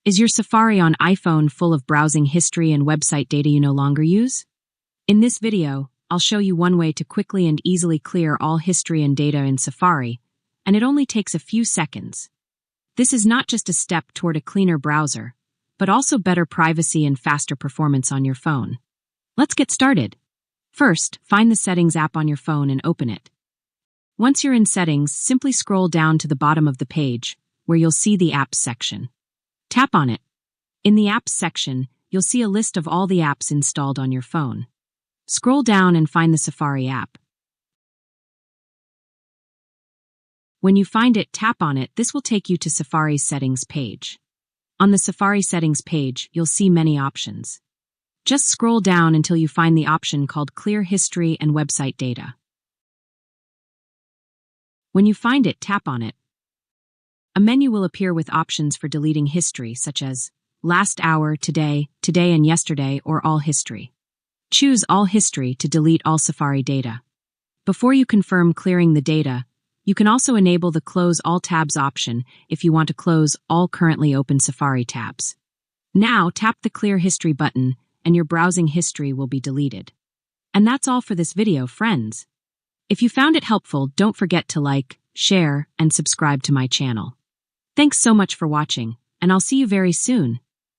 Is your Safari on iPhone full of browsing history and website data you no longer use? In this video, I'll show you one way to quickly and easily clear all history and data in Safari, and it only takes a few seconds. This is not just a step toward a cleaner browser, but also better privacy and faster performance on your phone. Let's get started. First, find the Settings app on your phone and open it. Once you're in Settings, simply scroll down to the bottom of the page, where you'll see the Apps section. Tap on it. In the Apps section, you'll see a list of all the apps installed on your phone. Scroll down and find the Safari app. When you find it, tap on it. This will take you to Safari's Settings page. On the Safari Settings page, you'll see many options. Just scroll down until you find the option called Clear History and Website Data. When you find it, tap on it. A menu will appear with options for deleting history, such as Last Hour, Today, Today and Yesterday, or All History. Choose All History to delete all Safari data. Before you confirm clearing the data, you can also enable the Close All Tabs option if you want to close all currently open Safari tabs. Now, tap the Clear History button, and your browsing history will be deleted. And that's all for this video, friends. If you found it helpful, don't forget to like, share, and subscribe to my channel. Thanks so much for watching, and I'll see you very soon.